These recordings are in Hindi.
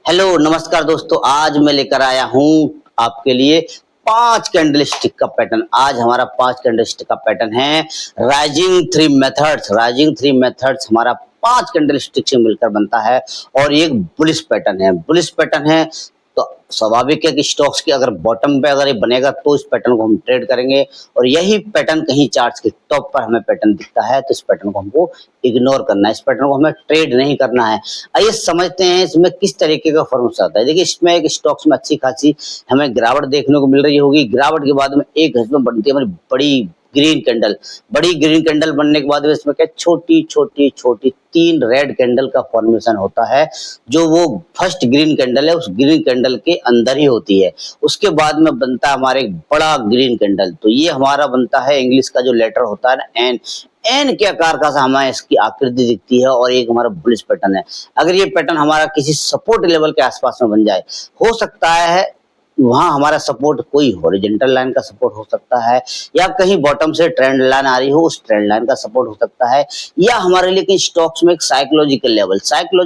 हेलो नमस्कार दोस्तों, आज मैं लेकर आया हूँ आपके लिए 5 कैंडलस्टिक का पैटर्न। आज हमारा 5 कैंडलस्टिक का पैटर्न है rising three methods. Rising three methods हमारा 5 कैंडलस्टिक से मिलकर बनता है और ये एक बुलिश पैटर्न है। बुलिश पैटर्न है तो स्वाभाविक है कि स्टॉक्स के अगर बॉटम पे अगर ये बनेगा तो इस पैटर्न को हम ट्रेड करेंगे और यही पैटर्न कहीं चार्ट्स के टॉप पर हमें पैटर्न दिखता है तो इस पैटर्न को हमको इग्नोर करना है, इस पैटर्न को हमें ट्रेड नहीं करना है। आइए समझते हैं इसमें किस तरीके का फॉर्मूला आता है। देखिए इसमें एक स्टॉक्स में अच्छी खासी हमें गिरावट देखने को मिल रही होगी। गिरावट के बाद में एक घंटे में बनती है हमारी बड़ी ग्रीन कैंडल। बड़ी ग्रीन कैंडल बनने के बाद इसमें क्या छोटी छोटी छोटी 3 रेड कैंडल का फॉर्मेशन होता है, जो वो फर्स्ट ग्रीन कैंडल है उस ग्रीन कैंडल के अंदर ही होती है। उसके बाद में बनता है हमारे एक बड़ा ग्रीन कैंडल। तो ये हमारा बनता है इंग्लिश का जो लेटर होता है ना एन के आकार का हमें इसकी आकृति दिखती है और एक हमारा बुलिश पैटर्न है। अगर ये पैटर्न हमारा किसी सपोर्ट लेवल के आसपास में बन जाए, हो सकता है वहां हमारा सपोर्ट कोई हॉरिजॉन्टल लाइन का सपोर्ट हो सकता है या कहीं बॉटम से ट्रेंड लाइन आ रही हो उस ट्रेंड लाइन का सपोर्ट हो सकता है, या हमारे लिए कहीं स्टॉक्स में एक साइकोलॉजी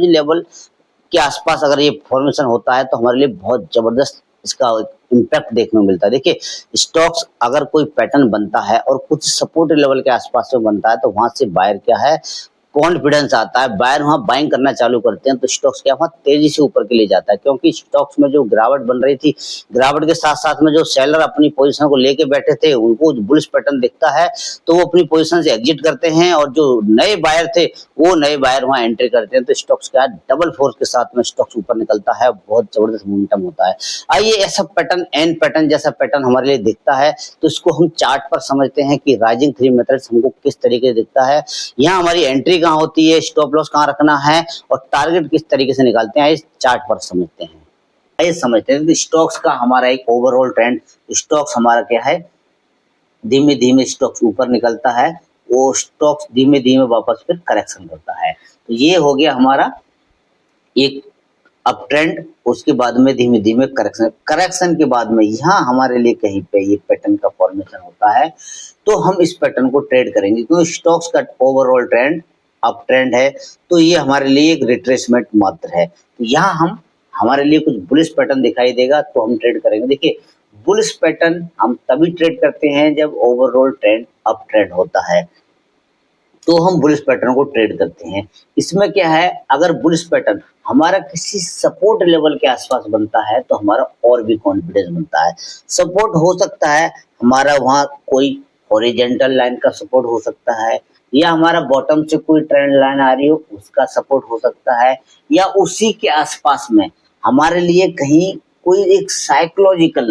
लेवल के आसपास अगर ये फॉर्मेशन होता है तो हमारे लिए बहुत जबरदस्त इसका इम्पैक्ट देखने को मिलता है। देखिए स्टॉक्स अगर कोई पैटर्न बनता है और कुछ सपोर्ट लेवल के आसपास में बनता है तो वहां से बायर क्या है कॉन्फिडेंस आता है, बायर वहां बाइंग करना चालू करते हैं तो स्टॉक्स क्या वहां तेजी से ऊपर के लिए जाता है। क्योंकि स्टॉक्स में जो गिरावट बन रही थी, गिरावट के साथ साथ में जो सेलर अपनी पोजीशन को लेके बैठे थे उनको बुलिश पैटर्न दिखता है तो वो अपनी पोजीशन से एग्जिट करते हैं और जो नए बायर थे वो नए बायर वहां एंट्री करते हैं तो स्टॉक्स क्या डबल फोर्स के साथ में स्टॉक्स ऊपर निकलता है, बहुत जबरदस्त मोमेंटम होता है। आइए ऐसा पैटर्न एन पैटर्न जैसा पैटर्न हमारे लिए दिखता है तो इसको हम चार्ट पर समझते हैं कि राइजिंग थ्री मेथड्स हमको किस तरीके से दिखता है। यहाँ हमारी एंट्री कहाँ होती है, स्टॉप लॉस कहाँ रखना है और टारगेट किस तरीके से निकालते हैं, इस चार्ट पर समझते हैं। आइए समझते हैं कि स्टॉक्स का हमारा एक ओवरऑल ट्रेंड। स्टॉक्स हमारा क्या है, धीमे धीमे स्टॉक्स ऊपर निकलता है, वो स्टॉक्स धीमे धीमे वापस फिर करेक्शन करता है। तो ये हो गया हमारा एक अप ट्रेंड, उसके बाद में धीमे धीमे करेक्शन के बाद में यहाँ हमारे लिए कहीं पे ये पैटर्न का फॉर्मेशन होता है तो हम इस पैटर्न को ट्रेड करेंगे क्योंकि स्टॉक्स का ओवरऑल ट्रेंड अप ट्रेंड है तो ये हमारे लिए एक रिट्रेसमेंट मात्र है। तो यहाँ हम हमारे लिए कुछ बुलिश पैटर्न दिखाई देगा तो हम ट्रेड करेंगे। देखिए बुलिश पैटर्न हम तभी ट्रेड करते हैं जब ओवरऑल ट्रेंड अप ट्रेंड होता है तो हम बुलिश पैटर्न को ट्रेड करते हैं। इसमें क्या है, अगर बुलिश पैटर्न हमारा किसी सपोर्ट लेवल के आसपास बनता है तो हमारा और भी कॉन्फिडेंस बनता है। सपोर्ट हो सकता है हमारा वहाँ कोई हॉरिजॉन्टल लाइन का सपोर्ट हो सकता है या हमारा बॉटम से कोई ट्रेंड लाइन आ रही हो उसका सपोर्ट हो सकता है या उसी के आसपास में हमारे लिए कहीं कोई एक साइकोलॉजिकल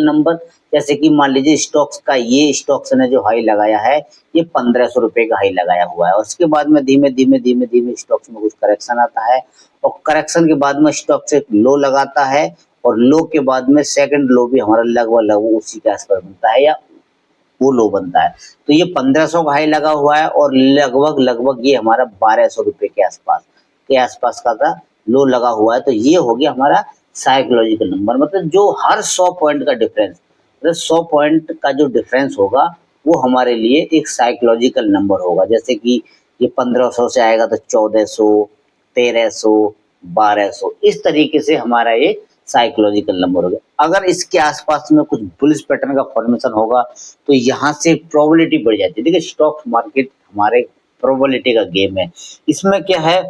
नंबर जैसे कि मान लीजिए स्टॉक्स का ये स्टॉक्स ने जो हाई लगाया है ये 1500 रुपए का हाई लगाया हुआ है। उसके बाद में धीमे धीमे स्टॉक्स में कुछ करेक्शन आता है और करेक्शन के बाद में स्टॉक्स एक लो लगाता है और लो के बाद में सेकंड लो भी हमारा लगभग उसी के आसपास बनता है या वो लो बनता है। तो ये 1500 का हाई लगा हुआ है और लगभग ये हमारा 1200 रुपए के आसपास का लो लगा हुआ है। तो ये हो गया हमारा साइकोलॉजिकल नंबर, मतलब जो हर 100 पॉइंट का डिफरेंस, मतलब 100 पॉइंट का जो डिफरेंस होगा वो हमारे लिए एक साइकोलॉजिकल नंबर होगा। जैसे कि ये 1500 से आएगा तो 1400, 1300, 1200, इस तरीके से हमारा ये साइकोलॉजिकल नंबर हो गया। अगर इसके आसपास में कुछ बुलिश पैटर्न का फॉर्मेशन होगा तो यहाँ से प्रोबेबिलिटी बढ़ जाती है। देखिए स्टॉक मार्केट हमारे प्रोबेबिलिटी का गेम है। इसमें क्या है,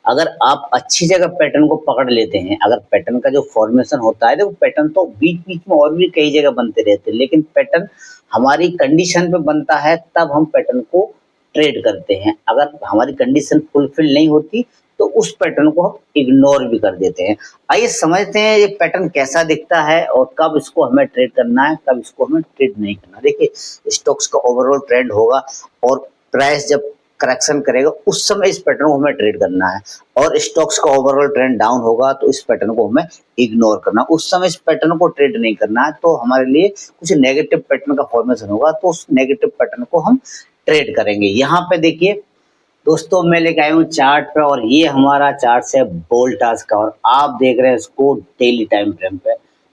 अगर आप अच्छी जगह पैटर्न को पकड़ लेते हैं, अगर पैटर्न का जो फॉर्मेशन होता है, देखो पैटर्न तो बीच बीच में और भी कई जगह बनते रहते हैं लेकिन पैटर्न हमारी कंडीशन पे बनता है तब हम पैटर्न को ट्रेड करते हैं। अगर हमारी कंडीशन फुलफिल नहीं होती तो उस पैटर्न को हम इग्नोर भी कर देते हैं। आइए समझते हैं ये पैटर्न कैसा दिखता है और कब इसको हमें ट्रेड करना है, कब इसको हमें ट्रेड नहीं करना। देखिए स्टॉक्स का ओवरऑल ट्रेंड होगा और प्राइस जब करेक्शन करेगा उस समय इस पैटर्न को हमें ट्रेड करना है और स्टॉक्स का ओवरऑल ट्रेंड डाउन होगा तो इस पैटर्न को हमें इग्नोर करना, उस समय इस पैटर्न को ट्रेड नहीं करना है। तो हमारे लिए कुछ नेगेटिव पैटर्न का फॉर्मेशन होगा तो उस नेगेटिव पैटर्न को हम ट्रेड करेंगे। यहाँ पे देखिए दोस्तों मैं लेके आया हूँ चार्ट पे और ये हमारा चार्ट है वोल्टास का और आप देख रहे हैं इसको डेली टाइम फ्रेम पे।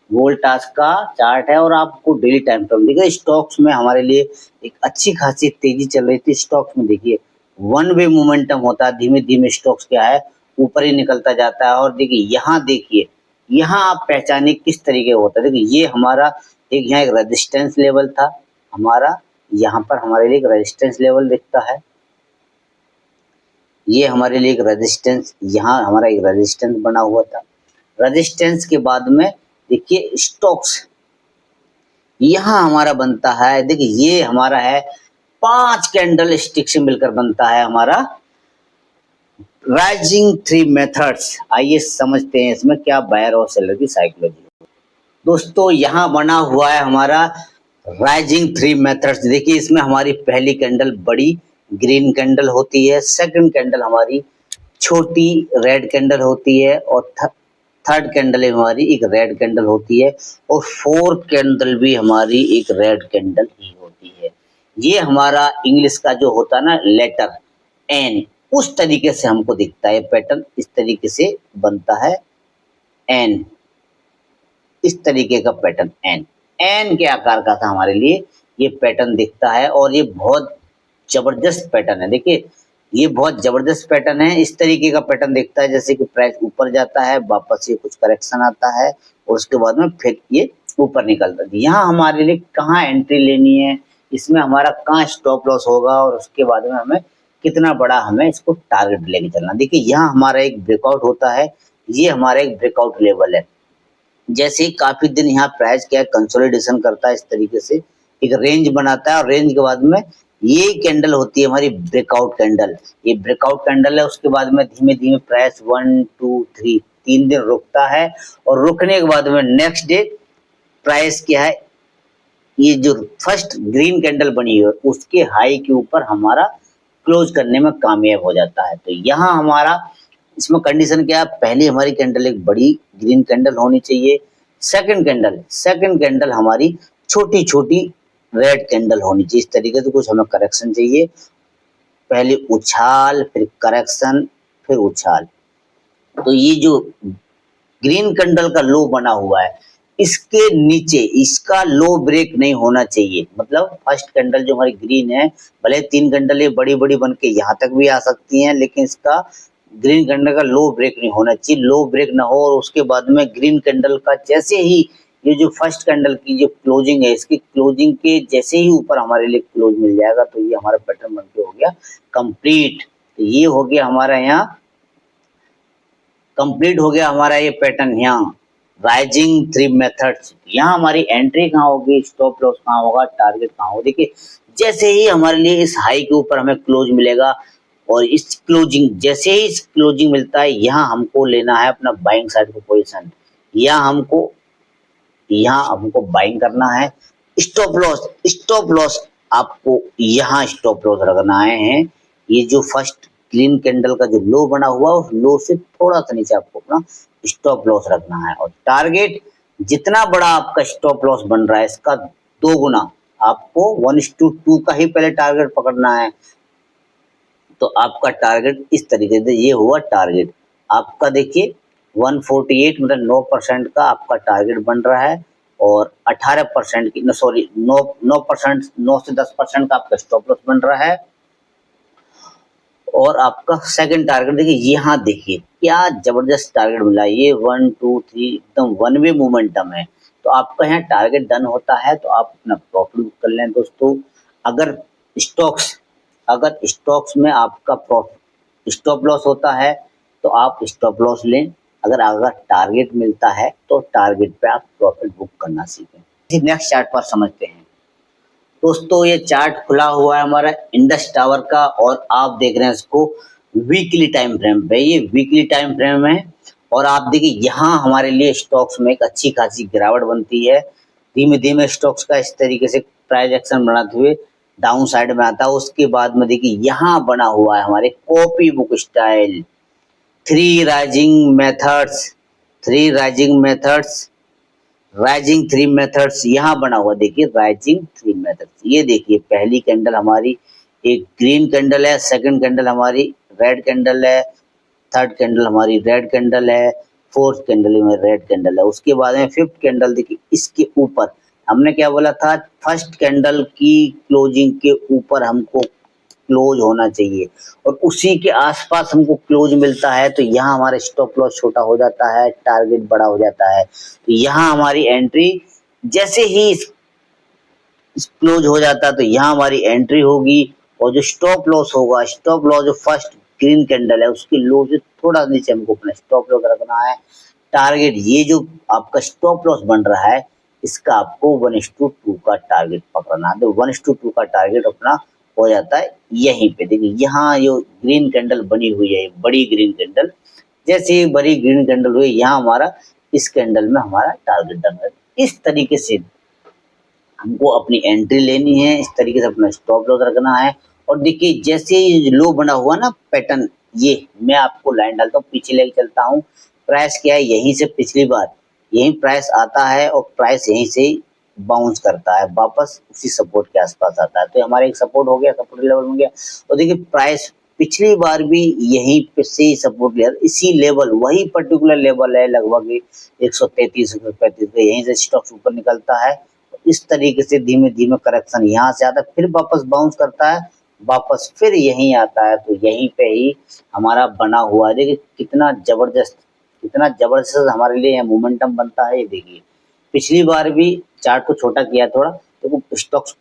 वोल्टास का चार्ट है और आपको डेली टाइम फ्रेम देखिए। स्टॉक्स में हमारे लिए एक अच्छी खासी तेजी चल रही थी। स्टॉक्स में देखिए वन वे मोमेंटम होता है, धीमे धीमे स्टॉक्स क्या है ऊपर ही निकलता जाता है। और देखिए यहाँ आप पहचानिए किस तरीके का होता है। देखिए ये हमारा यहाँ एक रेजिस्टेंस लेवल था हमारा, यहाँ पर हमारे लिए एक रेजिस्टेंस लेवल दिखता है, ये हमारे लिए एक रेजिस्टेंस, यहाँ हमारा एक रेजिस्टेंस बना हुआ था। रेजिस्टेंस के बाद में देखिए स्टॉक्स यहाँ हमारा बनता है। देखिए ये हमारा है 5 कैंडल स्टिक से मिलकर बनता है हमारा राइजिंग थ्री मेथड्स। आइए समझते हैं इसमें क्या बायर और सेलर की साइकोलॉजी। दोस्तों यहाँ बना हुआ है हमारा राइजिंग थ्री मेथड्स। देखिए इसमें हमारी पहली कैंडल बड़ी ग्रीन कैंडल होती है, सेकंड कैंडल हमारी छोटी रेड कैंडल होती है, और थर्ड कैंडल हमारी एक रेड कैंडल होती है, और फोर्थ कैंडल भी हमारी एक रेड कैंडल ही होती है। ये हमारा इंग्लिश का जो होता है ना लेटर एन, उस तरीके से हमको दिखता है पैटर्न, इस तरीके से बनता है एन, इस तरीके का पैटर्न एन के आकार का था हमारे लिए ये पैटर्न दिखता है। और ये बहुत जबरदस्त पैटर्न है। देखिए ये बहुत जबरदस्त पैटर्न है, इस तरीके का पैटर्न दिखता है जैसे कि प्राइस ऊपर जाता है, वापस ये कुछ करेक्शन आता है और उसके बाद में फिर ये ऊपर निकलता है। यहाँ हमारे लिए कहाँ एंट्री लेनी है, इसमें हमारा कहाँ स्टॉप लॉस होगा, और उसके बाद में हमें कितना बड़ा हमें इसको टारगेट लेके चलना। देखिए यहाँ हमारा एक ब्रेकआउट होता है, ये हमारा एक ब्रेकआउट लेवल है। जैसे ही काफी दिन यहाँ प्राइस क्या है कंसोलिडेशन करता है, इस तरीके से एक रेंज बनाता है, और रेंज के बाद में ये कैंडल होती है हमारी ब्रेकआउट कैंडल। ये ब्रेकआउट कैंडल है, उसके बाद में धीमे धीमे प्राइस 1 2 3 3 दिन रुकता है, और रुकने के बाद में नेक्स्ट डे प्राइस क्या है, ये जो फर्स्ट ग्रीन कैंडल बनी है उसके हाई के ऊपर हमारा क्लोज करने में कामयाब हो जाता है। तो यहाँ हमारा इसमें कंडीशन क्या है, पहली हमारी कैंडल एक बड़ी ग्रीन कैंडल होनी चाहिए, सेकंड कैंडल हमारी छोटी छोटी रेड कैंडल होनी चाहिए। इस तरीके से कुछ हमें करेक्शन चाहिए, पहले उछाल फिर करेक्शन फिर उछाल। तो ये जो ग्रीन कैंडल का लो बना हुआ है, इसके नीचे इसका लो ब्रेक नहीं होना चाहिए। मतलब फर्स्ट कैंडल जो हमारी ग्रीन है, भले 3 कैंडल ये बड़ी बड़ी बन के यहाँ तक भी आ सकती हैं, लेकिन इसका ग्रीन कैंडल का लो ब्रेक नहीं होना चाहिए। लो ब्रेक ना हो और उसके बाद में ग्रीन कैंडल का जैसे ही ये जो फर्स्ट कैंडल की जो क्लोजिंग है, इसकी क्लोजिंग के जैसे ही ऊपर हमारे लिए क्लोज मिल जाएगा, तो ये हमारा पैटर्न बन के हो गया कंप्लीट। तो ये हो गया हमारा यहाँ कंप्लीट हो गया हमारा ये पैटर्न यहाँ राइजिंग थ्री मेथड्स। यहाँ हमारी एंट्री कहाँ होगी, स्टॉप लॉस कहाँ होगा, टारगेट कहाँ होगा। देखिए जैसे ही हमारे लिए इस हाई के ऊपर हमें क्लोज मिलेगा, और इस क्लोजिंग जैसे ही इस क्लोजिंग मिलता है, यहाँ हमको लेना है अपना बाइंग साइड का पोजीशन, यहाँ हमको बाइंग करना है। स्टॉप लॉस आपको यहाँ स्टॉप लॉस रखना है। ये जो फर्स्ट ग्रीन कैंडल का जो लो बना हुआ है, उस लो से थोड़ा सा नीचे आपको अपना स्टॉप लॉस रखना है। और टारगेट जितना बड़ा आपका स्टॉप लॉस बन रहा है, इसका 2 गुना आपको 1:2 का ही पहले टारगेट पकड़ना है। तो आपका टारगेट इस तरीके से, ये हुआ टारगेट आपका। देखिए 148 मतलब 9% का आपका टारगेट बन रहा है, और 18% की 9% 9 से 10% का आपका स्टॉप लॉस बन रहा है। और आपका सेकंड टारगेट देखिए, यहाँ देखिए क्या जबरदस्त टारगेट मिला, ये 1 2 3 एकदम वन वे मोमेंटम है। तो आपका यहाँ टारगेट डन होता है, तो आप अपना प्रॉफिट बुक कर लें दोस्तों। अगर स्टॉक्स में आपका स्टॉप लॉस होता है, तो आप स्टॉप लॉस लें। अगर टारगेट मिलता है, तो टारगेट पे आप प्रॉफिट बुक करना सीखें। नेक्स्ट चार्ट पर समझते हैं दोस्तों। ये चार्ट खुला हुआ है हमारा इंडस टावर का, और आप देख रहे हैं इसको वीकली टाइम फ्रेम पे। ये वीकली टाइम फ्रेम है, और आप देखिए यहाँ हमारे लिए स्टॉक्स में एक अच्छी खासी गिरावट बनती है। धीमे धीमे स्टॉक्स का इस तरीके से प्राइस एक्शन बनाते हुए डाउन साइड में आता है। उसके बाद में देखिए यहाँ बना हुआ है हमारे copy book style three rising methods यहाँ बना हुआ। देखिए राइजिंग थ्री मेथड्स, ये देखिए पहली कैंडल हमारी एक ग्रीन कैंडल है, सेकंड कैंडल हमारी रेड कैंडल है, थर्ड कैंडल हमारी रेड कैंडल है, फोर्थ कैंडल में रेड कैंडल है। उसके बाद में फिफ्थ कैंडल देखिए, इसके ऊपर हमने क्या बोला था, फर्स्ट कैंडल की क्लोजिंग के ऊपर हमको क्लोज होना चाहिए और उसी के आसपास हमको क्लोज मिलता है तो यहाँ हमारा स्टॉप लॉस छोटा हो जाता है, टारगेट बड़ा हो जाता है। तो यहाँ हमारी एंट्री जैसे ही क्लोज हो जाता है तो यहाँ हमारी एंट्री होगी और जो स्टॉप लॉस होगा, स्टॉप लॉस जो फर्स्ट ग्रीन कैंडल है उसकी लो से थोड़ा नीचे हमको अपना स्टॉप लॉस रखना है। टारगेट ये जो आपका स्टॉप लॉस बन रहा है इसका आपको 1:2 का टारगेट पकड़ना है। तो 1:2 का टारगेट अपना हो जाता है यहीं पे। देखिए यहाँ जो ग्रीन कैंडल बनी हुई है, बड़ी ग्रीन कैंडल, जैसे ही बड़ी ग्रीन कैंडल हुई यहाँ हमारा इस कैंडल में हमारा टारगेट डन है। इस तरीके से हमको अपनी एंट्री लेनी है, इस तरीके से अपना स्टॉप लॉस रखना है। और देखिए जैसे ही लो बना हुआ ना पैटर्न, ये मैं आपको लाइन डालता हूँ, पीछे लेके चलता हूँ। प्राइस क्या है, यहीं से पिछली बार यहीं प्राइस आता है और प्राइस यहीं से बाउंस करता है, वापस उसी सपोर्ट के आसपास आता है। तो हमारा एक सपोर्ट हो गया, सपोर्ट लेवल हो गया। और देखिए प्राइस पिछली बार भी यहीं पे से ही सपोर्ट लिया, इसी लेवल, वही पर्टिकुलर लेवल है, लगभग 133 135 पे यहीं से स्टॉक्स ऊपर निकलता है। इस तरीके से धीमे धीमे करेक्शन यहाँ से आता है, फिर वापस बाउंस करता है, वापस फिर यहीं आता है। तो यहीं पे ही हमारा बना हुआ है। देखिए कितना जबरदस्त हमारे लिए मोमेंटम बनता है। ये देखिए पिछली बार भी चार्ट को छोटा किया थोड़ा, देखो स्टॉक्स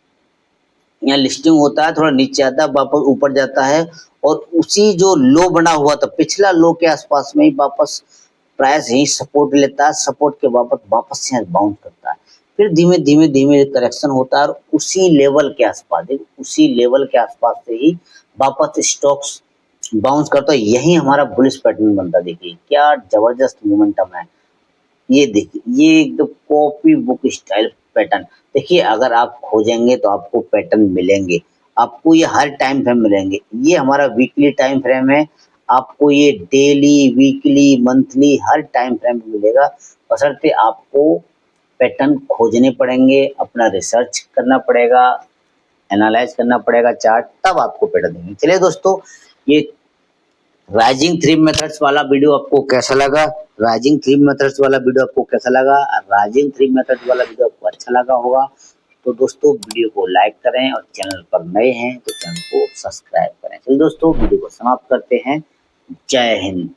यहाँ लिस्टिंग होता है, थोड़ा नीचे आता है, वापस ऊपर जाता है और उसी जो लो बना हुआ था पिछला लो के आसपास में ही वापस प्राइस यही सपोर्ट लेता है, सपोर्ट के वापस यहाँ बाउंस करता है, फिर धीमे धीमे धीमे करेक्शन होता है और उसी लेवल के आसपास, उसी लेवल के आसपास से ही वापस स्टॉक्स बाउंस करता है। यही हमारा बुलिश पैटर्न बनता है। देखिए क्या जबरदस्त मोमेंटम है। ये देखिए ये एकदम कॉपी बुक स्टाइल पैटर्न। देखिए अगर आप खोजेंगे तो आपको पैटर्न मिलेंगे, आपको ये हर टाइम फ्रेम मिलेंगे। ये हमारा वीकली टाइम फ्रेम है, आपको ये डेली, वीकली, मंथली हर टाइम फ्रेम में मिलेगा। बशर्ते आपको पैटर्न खोजने पड़ेंगे, अपना रिसर्च करना पड़ेगा, एनालाइज करना पड़ेगा चार्ट, तब आपको पैटर्न देंगे। चलिए दोस्तों, ये राइजिंग थ्री मेथड्स वाला वीडियो आपको कैसा लगा? राइजिंग थ्री मेथड्स वाला वीडियो आपको कैसा लगा? राइजिंग थ्री मेथड वाला वीडियो आपको अच्छा लगा होगा तो दोस्तों वीडियो को लाइक करें और चैनल पर नए हैं तो चैनल को सब्सक्राइब करें। चलिए दोस्तों वीडियो को समाप्त करते हैं। जय हिंद।